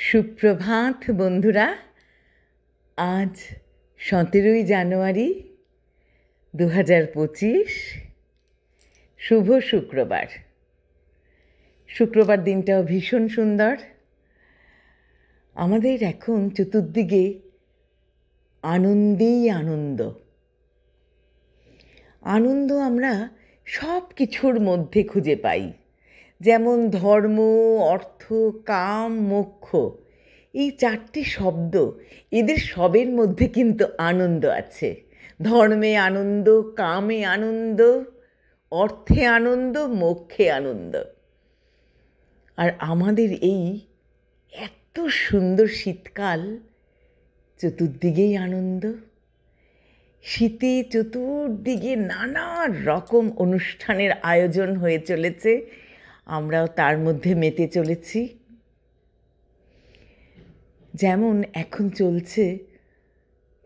সুপ্রভাত বন্ধুরা। আজ 17ই জানুয়ারি 2025, শুভ শুক্রবার। শুক্রবার দিনটাও ভীষণ সুন্দর। আমাদের এখন চতুর্দিকে আনন্দেই আনন্দ। আনন্দ আমরা সব কিছুর মধ্যে খুঁজে পাই, যেমন ধর্ম, অর্থ, কাম, মোক্ষ, এই চারটি শব্দ, এদের সবের মধ্যে কিন্তু আনন্দ আছে। ধর্মে আনন্দ, কামে আনন্দ, অর্থে আনন্দ, মোক্ষে আনন্দ। আর আমাদের এই এত সুন্দর শীতকাল, চতুর্দিকেই আনন্দ। শীতে চতুর্দিকে নানা রকম অনুষ্ঠানের আয়োজন হয়ে চলেছে, আমরাও তার মধ্যে মেতে চলেছি। যেমন এখন চলছে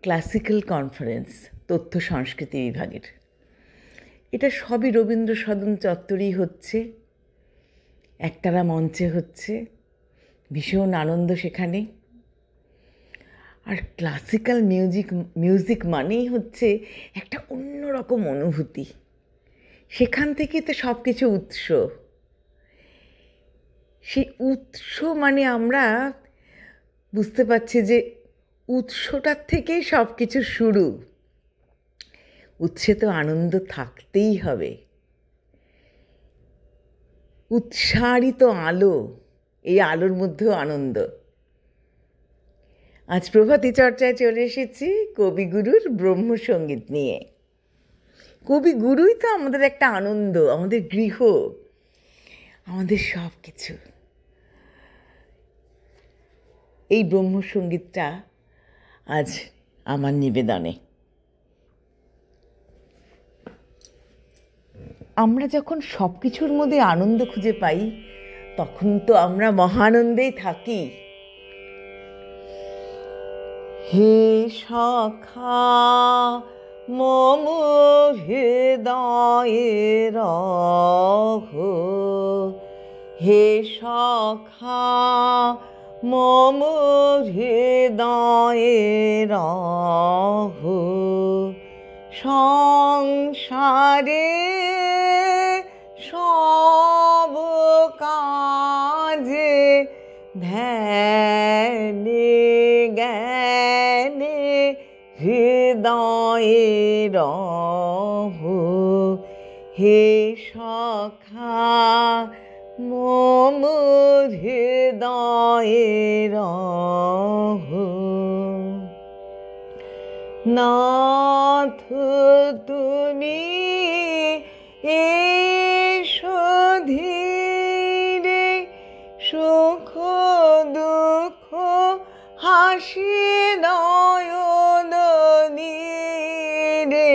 ক্লাসিক্যাল কনফারেন্স তথ্য সংস্কৃতি বিভাগের। এটা সবই রবীন্দ্র সদন চত্বরেই হচ্ছে, একতারা মঞ্চে হচ্ছে। ভীষণ আনন্দ সেখানে। আর ক্লাসিক্যাল মিউজিক মানেই হচ্ছে একটা অন্যরকম অনুভূতি। সেখান থেকে তো সব কিছু উৎস। সেই উৎস মানে আমরা বুঝতে পারছি যে উৎসটার থেকেই সব কিছু শুরু। উৎসে তো আনন্দ থাকতেই হবে। উৎসারিত আলো, এই আলোর মধ্যেও আনন্দ। আজ প্রভাতী চর্চায় চলে এসেছি কবিগুরুর ব্রহ্মসঙ্গীত নিয়ে। কবিগুরুই তো আমাদের একটা আনন্দ, আমাদের গৃহ, আমাদের সব কিছু। এই ব্রহ্মসঙ্গীতটা আজ আমার নিবেদনে। আমরা যখন সব কিছুর মধ্যে আনন্দ খুঁজে পাই, তখন তো আমরা মহানন্দেই থাকি। হে সখা মম হৃদয়ে রহ, হে সখা মম হৃদয়ে রহ, সংসারে সব কাজে ধ্যানে জ্ঞানে হৃদয়ে রহ, হে সখা মম হৃদয়ে রহ। নাথ তুমি এসো ধীরে, সুখ দুঃখ হাসি নয়ন নীরে।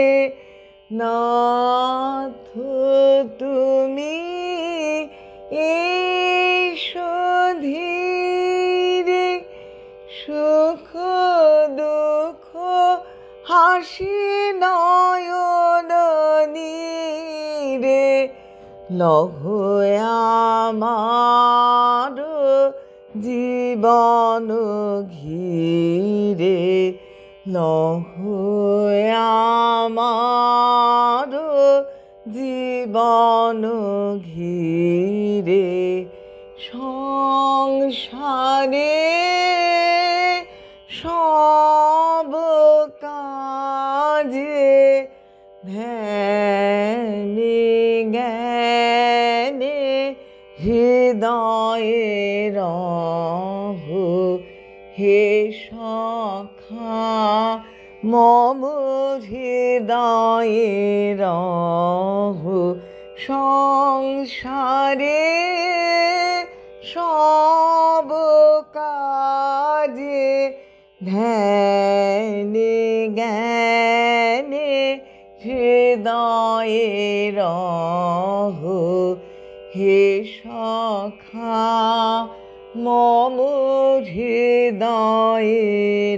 নাথ তুমি এসো ধীরে, সুখ দুঃখ হাসি নয়ন নীরে। লহ আমার জীবন ঘিরে, লহ আমার জীবন ঘিরে। সংসারে সব কাজে ধ্যানে জ্ঞানে হৃদয়ে রহ, হে সখা মম হৃদয়ে রহ। সংসারে সব কাজে ধ্যানে জ্ঞানে হৃদয়ে রহ, হে সখা মম হৃদয়ে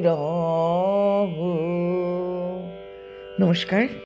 রহ। নমস্কার।